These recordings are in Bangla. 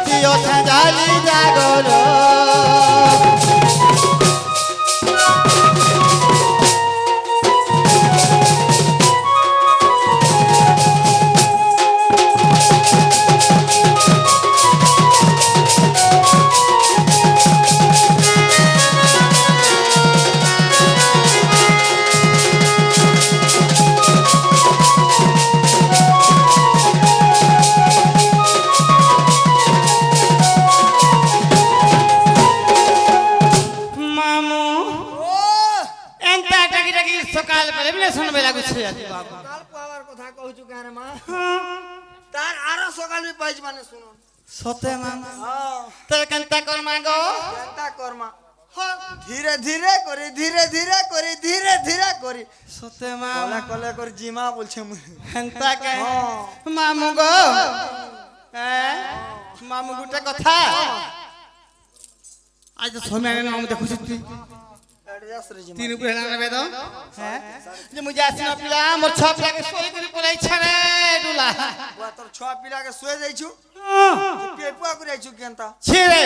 দিও ছাঁজালি জাগর সকাল বেলা বিলে শুনবে লাগুছে বাবা কাল পাওয়ার কথা কইছু কেন মা তার আরো সকাল বি পাইছ মানে শুনো সতে মামা হ্যাঁ তো কেনতা কর মাগো কেনতা কর্মা ধীরে ধীরে করি ধীরে ধীরে করি ধীরে ধীরে করি সতে কলে মামা কলে করি জিমা বলছে মুই হেনতা কে মামু গো হ্যাঁ মামু গুটা কথা আজ তো সময় না আমি দেখুছি তুই তিন উপরে না নেবে তো হ্যাঁ যে মুই যাচ্ছি না পিলা মোর ছ পিলাকে সই করে পড়াই ছাড়ে ডুলা তোর ছ পিলাকে শুয়ে যাইছু পেপুয়া করে যাইছু কেনতা ছিড়ে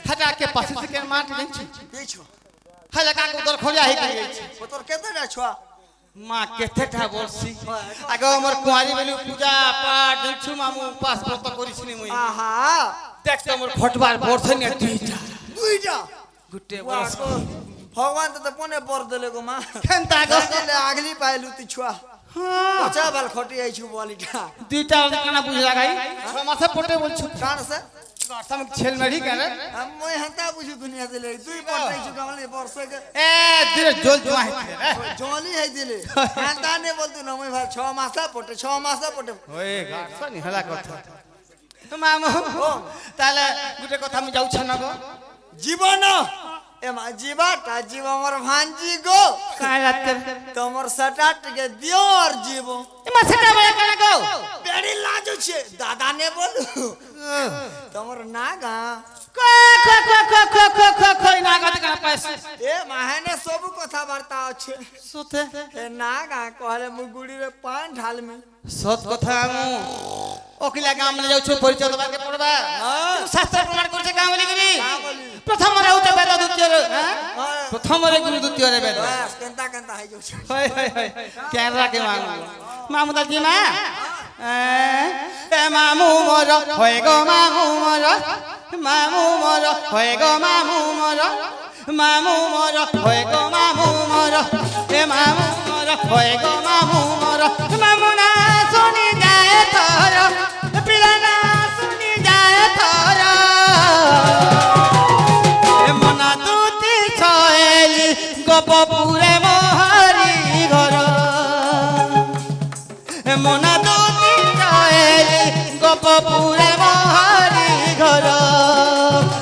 হাটাকে পাশে থেকে মাটি দিছি দিছো হালা কাকু তোর খোঁজা হই গেছে ও তোর কেতেটা ছুয়া মা কেতেটা বলছি আগে আমার কুয়ারি বেলু পূজা পাঠ দিছু মামু উপাস ব্রত করিছিনি মুই আহা দেখ তো আমার খটবার বর্ষে নিয়ে দুইটা দুইটা গুটে বরস ভগবান তো পনে পর দেলে গো মা কেনতা গো তাহলে আগলি পাইলু তুই ছুয়া পচা বাল খটি আইছু বলিটা দুইটা কানা বুঝ লাগাই ছ মাসে পটে বলছু কান সে তুমি ছেল মেরি কেন মই হাতা বুঝু দুনিয়া দিলে দুই পট আইছু কামলে বর্ষকে এ দিরে জল জমা হইছে রে জলি হাই দিলে হাতা নে বলতু না মই ভাই 6 মাসা পটে 6 মাসা পটে ওই গাছনি হলা কথা মামু তাহলে গুটে কথা আমি যাউছ না গো জীবন এমা জীবাটা জীব আমার ভাঞ্জি গো কাই রাত কর তোমার সাটাটকে দিও আর জীব এমা সেটা বলে কেন গো বেড়ি লাজুছে দাদা নে বলু তোমার না গা কই না গাতে কেন পাইছ এ মাহানে সব কথা বার্তা আছে সতে এ না গা কহলে মুগুড়ি রে পান ঢাল মে সত কথা আমু ওকিলা গামলে যাউছ পরিচয় দবাকে পড়বা শাস্ত্র প্রমাণ করছে গামলি গরি প্রথম রে উতে বেদ দ্বিতীয় রে প্রথম রে গুরু দ্বিতীয় রে বেদ বাস কেনতা কেনতা হাই যাচ্ছে হয় কেন রাখে মামু মামু দাদি মা এ মামু মর হয় গো মামু মর মামু মর হয় গো মামু মর মামু মর হয় গো মামু মর এ মামু মর হয় গো মামু মর মামু না শুনি যায় তোর পিলা না শুনি যায় তোর এ মনা দুতি ছয়েলি গোপপুরে মহারি ঘর এ মনা দুতি ছয়েলি গোপপুরে মহারি ঘর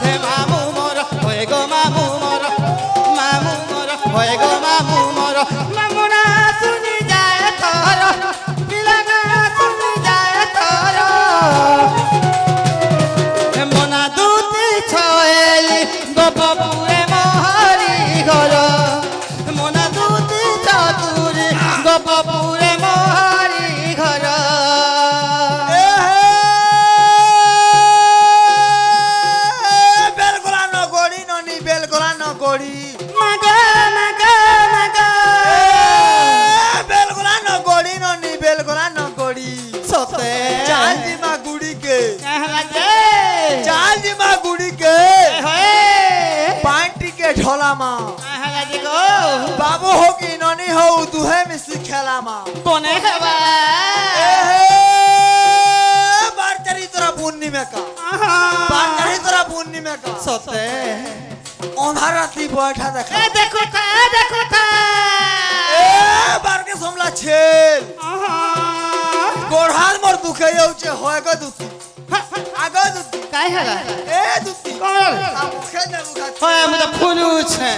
হে মামু মোর হয়ে গো মামু মোর মামু মোর হয়ে গো মামু মোর মামু না শুনি যায় তোর পিলা না শুনি যায় তোর হে মনা দুতি ছয়েলি গোপপুরে মহারি ঘর মনা দুতি চতুরি গোপপুরে মহারি ঘর বেলগোলা ন গড়ি ননি বেলগোলা ন গড়ি মাগা মাগা মাগা বেলগোলা ন গড়ি ননি বেলগোলা ন গড়ি সতে চাল দিমা গুড়ি কে कहला जे চাল দিমা গুড়ি কে होए पांटी के ढोला मा कहला जे गो बाबू हो की ननी हो दुहे मिसी खेला मा कोने हवा बार चरी तोरा बुन्नी में का बार चरी तोरा बुन्नी में का सते अंधार राती बैठा देखा ए देखो था ए बार के समला छेल गोढ़ाल मोर दुखे जाउचे होय ग दुती आगे दुती काय हला ए दुती कोण आ मुखे ने मुखा होय मुझे फुलू छे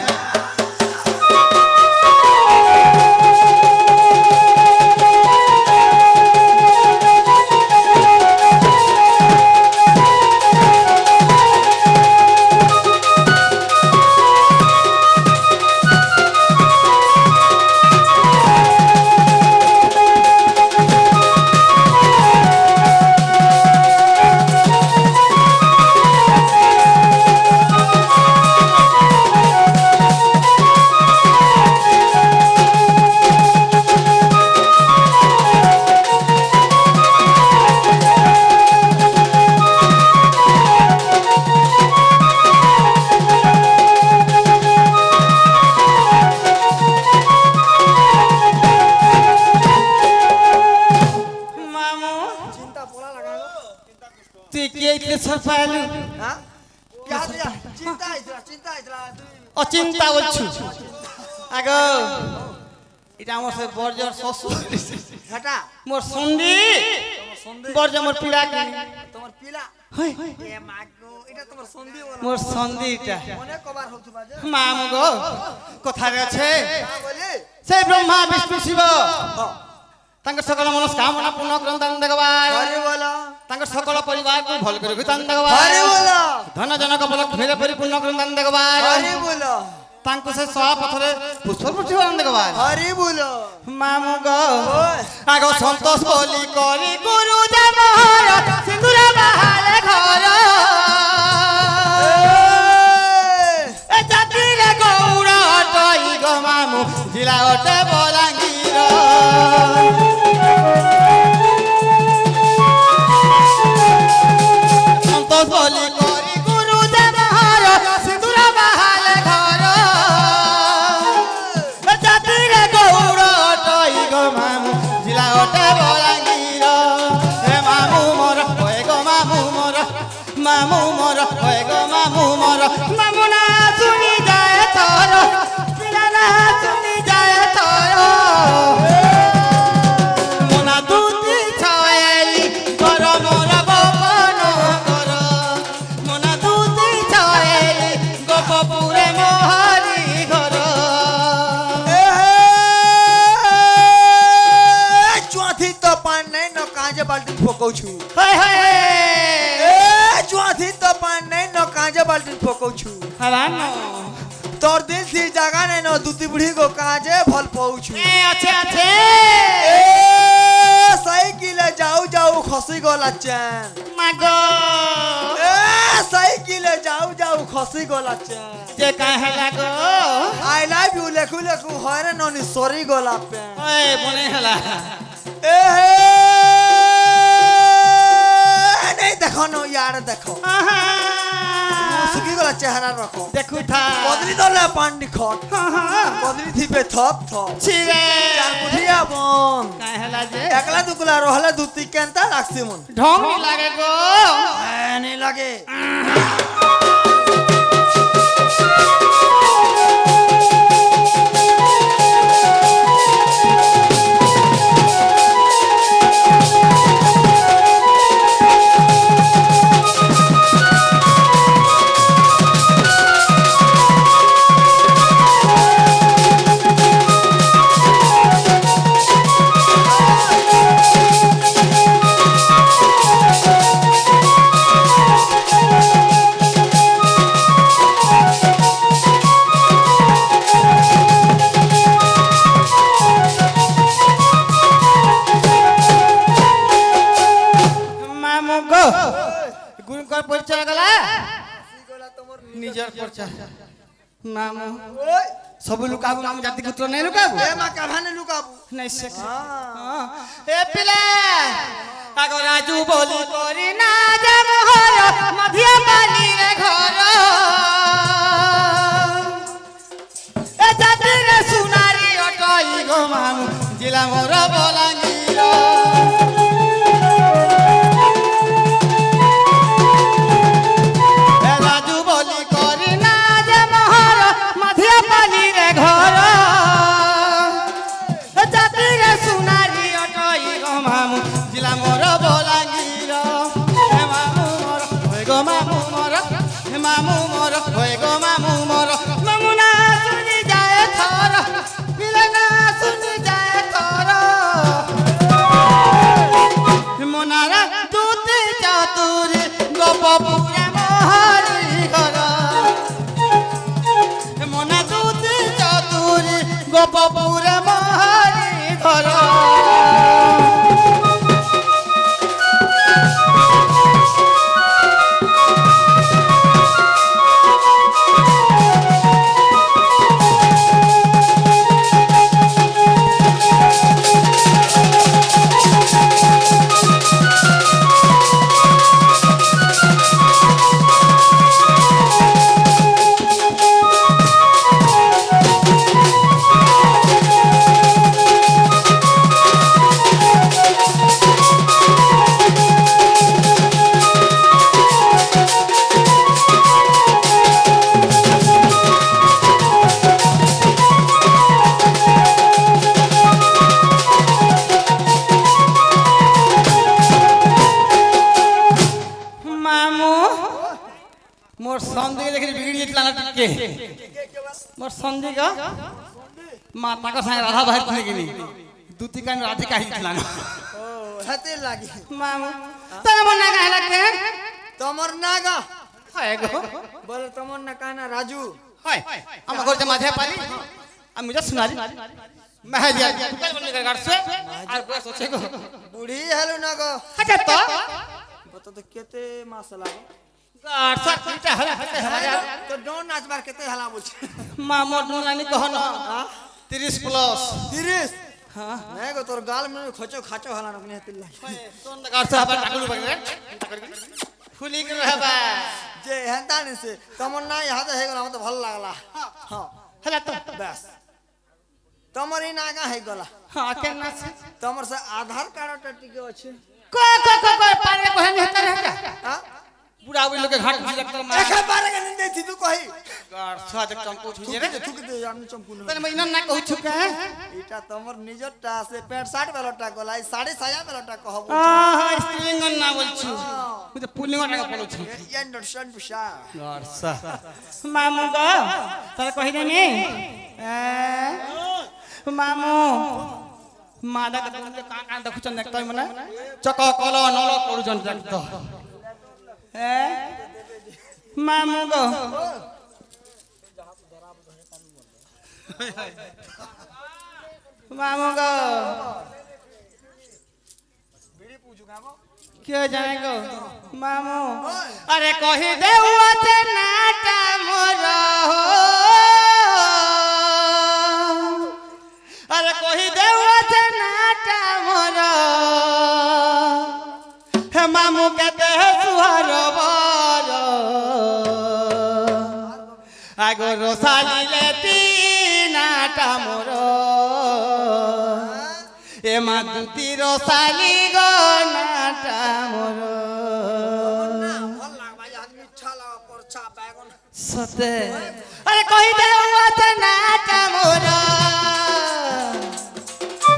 এইଥିଲେ সর পাইলু হ্যাঁ क्या दिया चिंता इतरा অচিন্তা বলছু আগ এটা আমার সে বর্জর শ্বশুর हटा মোর সন্ধি বর্জ মোর পিড়া কি তোমার পিলা হই এ মাগো এটা তোমার সন্ধি বলা মোর সন্ধিটা মনে কবার হতো বাজে মামু গো কোথায় আছে বলি সেই ব্রহ্মা বিষ্ণু শিব তাঙ্কর সকল মনস্কামনা পূর্ণ করন্তান দেগবার হরি বলো তাঙ্কর সকল পরিবারকে ভাল করে ঘুতান দেগবার হরি বলো ধন জনক বল ঘিরে পরিপূর্ণ করন্তান দেগবার হরি বলো তাঙ্কু সে সব পথরে পুষ্পবৃষ্টি করন দেগবার হরি বলো মামু গো ওই আগ সন্তোষ বলি করি গুরু দেবহর সিন্দুর বাহালে ঘর এ জাতিরে গৌর অটই গো মামু জিলা অটে বলাঙ্গীর সন্তোষ বলি করি গুরু দেবহর সিন্দুর বাহালে ঘর এ জাতিরে গৌর অটই গো মামু জিলা অটে বলাঙ্গীর হে মামু মোর হয়ে গো মামু মোর হয়ে গো মামু মোর মামু না শুনি যায় তোর পিলা না শুনি যায় তোর মোনা দুতি ছয়েলি কর মোর গোপন কর মোনা দুতি ছয়েলি গোপপুরে মোহরি ঘর চুয়াথি তো পান নাই ন কাজে বালতি ফকৌছু হায় হায় এ চুয়াথি তো পান নাই ন কাজে বালতি ফকৌছু হারানো তোর দিল থি জাগা নাই ন দুতি বুড়ি গো কাজে ভাল পাউছু আছে আছে এ সাইকেলে যাও যাও খসি গলা চেন মাগো এ সাইকেলে যাও যাও খসি গলা চেন যে কাহে লাগো I love you লেখু লেখু Hare Noni sorry গলা পেন ওই বনে হেলা এ হে নেই দেখো নো ইয়ার দেখো আহা সুকি গলা চেহারা রাখো দেখু থা বদলি দলে পান্ডি খট আহা বদলি থিপে থপ থপ ছিরে চার বুঝিয়া বন কাহে হেলা যে একলা দুকলা রহলে দুতি কেনতা লাগছে মন ঢং নি লাগে গো নেই লাগে মামু গো গুরুকর পরিচয় গলা নিজের পরিচয় মামু ওই সবু লুকাবু মামু জাতি পুত্র নাই লুকাবু এ মা কাভানে লুকাবু নাই সে এ পিলা আগ রাজু বলি করি না যে মোহর মধিয়া পালি রে ঘর এ জাতি রে সুনারি অটই গো মামু জিলা মোর বলাঙ্গীর এ রাজু বলি করি না যে মোহর মধিয়া পালি রে ঘর এ জাতি রে সুনারি অটই গো মামু জিলা মোর বলাঙ্গীর হে মামু মোর সন্দিকে দেখে বিগড়ি যেতলা না টিকে মোর সন্দিকা মা তাকে সাথে রাধা বাহির করে গেলি দুটি কান রাধিকা হিতলা না ও হাতে লাগি মামু তোর মন না গায় লাগতে তোমার নাগা হয় গো বলে তোমার না কানা রাজু হয় আমার ঘরে মাঝে পালি আমি যা শুনারি মেহাজিয়া তুই বললি গাড়ছে আর বয়স আছে গো বুড়ি হেলো না গো আচ্ছা তো বতো তো কেতে মাস লাগো গাড়ছা কিটা হলা তো ডোন নাচবার কেতে হেলা বলছে মা মোর নানি কহন 30 প্লাস 30 হ্যাঁ নাই গো তোর গাল মনে খচো খাচো হেলা না হাতে লাগি তোর গাড়ছা আবার টাকলু বাগরে ফুলি করে হবা যে হেনতা নিছে তোমার নাই হাতে হয়ে গেল আমার তো ভালো লাগলা হ্যাঁ হলা তো ব্যাস তোমার এই নাগা হয়ে গলা হ্যাঁ কেন আছে তোমার সে আধার কার্ডটা টিকে আছে পারে কহেন হেতা হেতা হ্যাঁ বুড়া ওই লোকে ঘাট বুঝি লাগতো মা একেবারে কেন দেছি তুই কই গাড়ছা দেখ চম্পু ছুঁজে রে থুকি দে আমি সম্পূর্ণ তাহলে মই না কহু ছুকা এটা তোমার নিজরটা আছে প্যান্ট শার্ট বেলটা গলাই শাড়ি সায়া বেলটা কহব আহা স্ত্রীলিঙ্গন না বলছি মুই তো পুলিঙ্গ টাকা বলছি এন্ডারস্ট্যান্ড পুষা গাড়ছা মামু গো তাহলে কহি দেনি মামু মা দাদা কা কা দেখুছন দেখতো মানে চক কল নল পড়ুছন দেখতো মামু গো মামু গো কে জানে গো মামু আরে কহি দেউ আছে নাটা মোর আরে কহি দেউ আছে নাটা মোর হে মামু কেতে সুহার বর আগো রসালিলে তিনাটা মোর এ মা দুতি রসালি গো নাটা মোর সতে আরে কই দেউ আছে নাটা মোর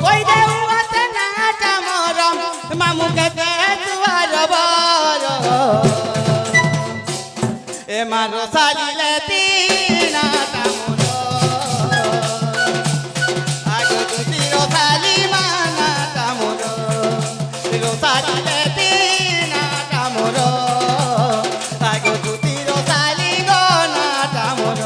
কই দেউ আছে নাটা মোর মামু কেতে সুহার বর এ মা রসালিলে তিনাটা মোর আগো দুতি রসালি মানাটা মোর রসালিলে তিনাটা মোর আগো দুতি রসালি গনাটা মোর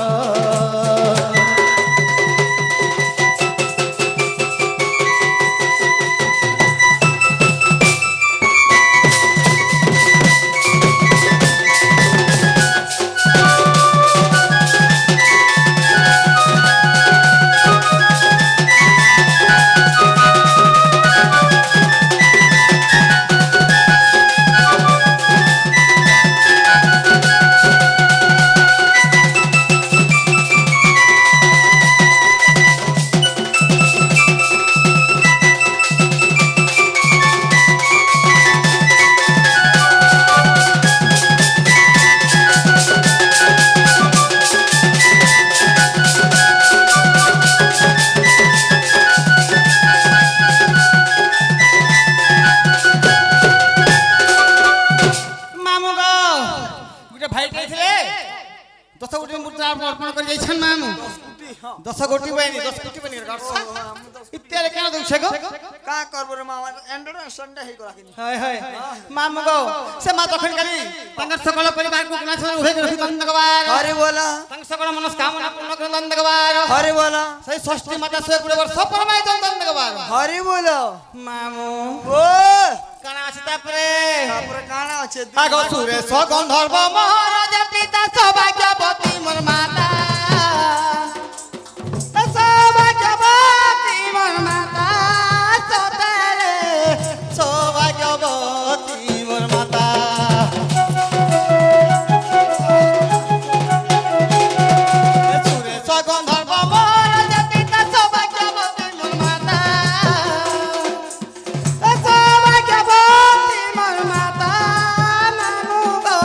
মামু গো গুটে ভাই ছিলে 10 কোটি মুদ্রা অর্পণ করে যাইছেন মামু 10 কোটি বাইনি 10 কোটি বাইনি গাড়ছা ইত্যাদি কেন দউছে গো কা করব রে মা আমার এন্ডারস্ট্যান্ড হই গলা কিনি হয় হয় মামু গো সে মা তখন কালি তাঙ্গর সকল পরিবার কো গুণা ছড়া উহে রহি দন্দগবার হরি বলা তাঙ্গ সকল মনস্কামনা পূর্ণ করে দন্দগবার হরি বলা সেই ষষ্ঠী মাতা 120 বর্ষ পরমাই দন্দগবার হরি বলা মামু ও কানা আছে তারপরে তারপরে কানা আছে আগো সুরেশ গন্ধর্ব মহারাজ পিতা সৌভাগ্যবতী মোর মাতা সৌভাগ্যবতী মোর মাতা সতেরে সৌভাগ্যবতী মোর মাতা সুরেশ গন্ধর্ব মহারাজ পিতা সৌভাগ্যবতী মোর মাতা সৌভাগ্যবতী মোর মাতা মামু গো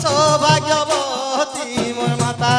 সৌভাগ্যবতী মোর মাতা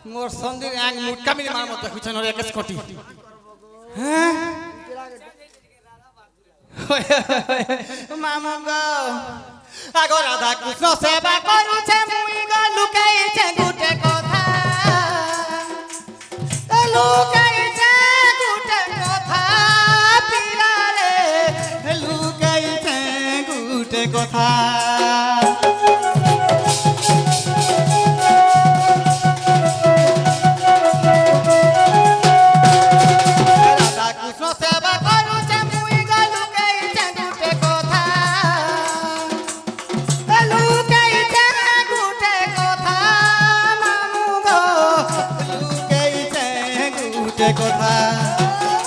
মোর সন্দির এক মুটকা মিলি মার মতো খুঁজে নরে একেস কোটি হ্যাঁ মামু গো আগো রাধা কৃষ্ণ সেবা করুছে মুই গো লুকাইছে গুটে কথা লুকাইছে গুটে কথা পিরারে লুকাইছে গুটে কথা কথা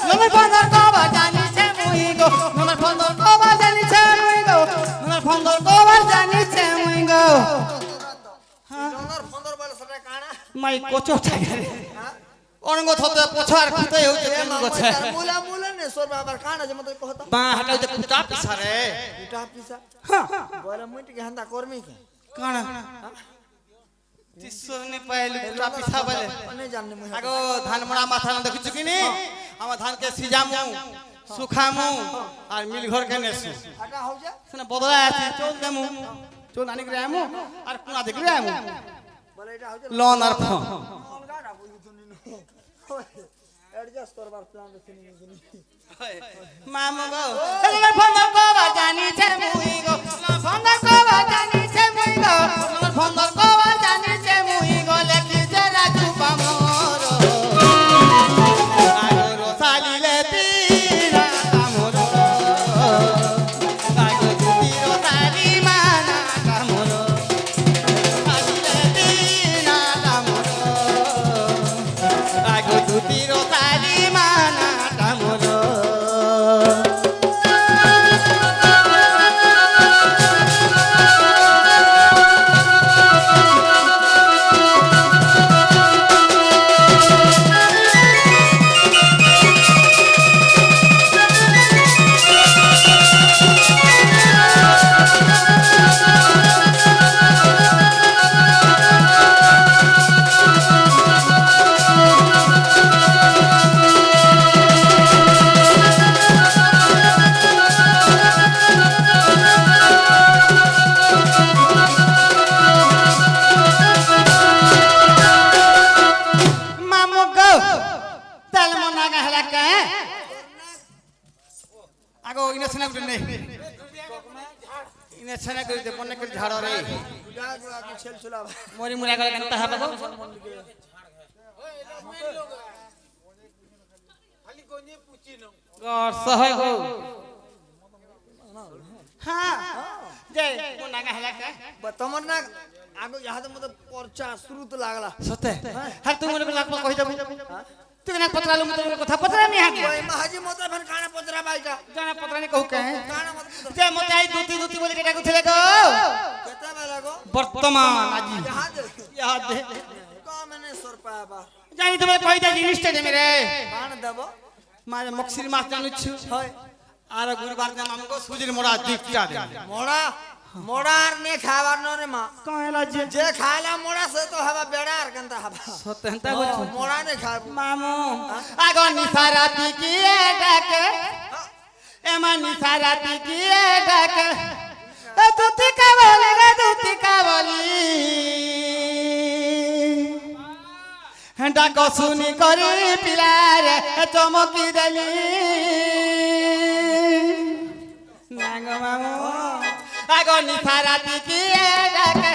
নমর ফন্দর কবা জানিছে মুই গো নমর ফন্দর কবা জানিছে মুই গো নমর ফন্দর কবা জানিছে মুই গো ননর ফন্দর বলে সেটা কানা মাই কোচো থাকে অনঙ্গ থতে পছার খুতে হইছে কেন গছে মুলা মুলা নে সর বাবার কানা যে মত কহতা বা হাটা হইছে কুটা পিছারে এটা পিসা হ্যাঁ বলে মুই টিকে হান্দা করমি কে কানা তিসনে পাইলি কুটা পিছা বলে অনে জাননি মুই আগো ধান মড়া মাথা না দেখিছ কিনি আমার ধানকে সিজামু সুখামু আর মিল ঘর কে নেসু আটা হও যা সেনা বদলা আছে চল দেমু চল আনি করে আমু আর কোনা দেখি রে আমু বলে এটা হও যা লন আর ফ অলগাটা বুঝি তুমি এডজাস্ট করবার প্ল্যান দেখনি নি মামু গো এলে ফন্দর কো জানিছে মুই গো ফন্দর কো জানিছে মুই গো ফন্দর কো জানিছে মুই গো লেখি যে রাজু পামর আগো সালিলে তীরা কামর আগো তীর সালি মানা কামর সালিলে তীরা কামর আগো তীর সালি মানা কামর আগো ইনে সেনা করে নে ইনে সেনা করে দে পনে করে ঝাড় রে গুডা গুডা কি ছেল ছুলা মরি মুরা গলে কেনতা হবে গো খালি কোনি পুচি ন গর সহায় গো হ্যাঁ যে কোন নাগা হেলা কা তোমার না আগো ইহা তো মতে পরচা শুরু তো লাগলা সতে হ্যাঁ তুমি মনে লাগবা কই দেব তুই না পতরালু মত কথা পতরা নি হাগি ওই মাহাজি মতে ফেন কানা পতরা বাইটা জানা পতরা নি কহু কে কানা মতে যে মতে আই দুতি দুতি বলি কেটা কইছিলে গো কেতা বেলা গো বর্তমান আজি ইহা দে ইয়া দে কমনে সর পাবা জানি তুমি কইতা জিনিসটা দেমি রে বান দেব মা মক্সির মাছ জানুছু হয় আর গুরবার নাম আমগো সুজির মোড়া দিকটা দে মোড়া মোড়ার নে খাবার নরে মা কয়লা যে যে খাইলা মোড়া সে তো হবা বেড়ার কেনতা হবা সতেন্তা বলছো মোড়া নে খাব মামু আগো নিসারাতি কি ডাকে এমা নিসারাতি কি ডাকে এ তুতি কাবলি রে তুতি কাবলি ডাক শুনি করি পিলারে চমকি দেলি নাগো মামু আগো নিসারাতি কি ডাকে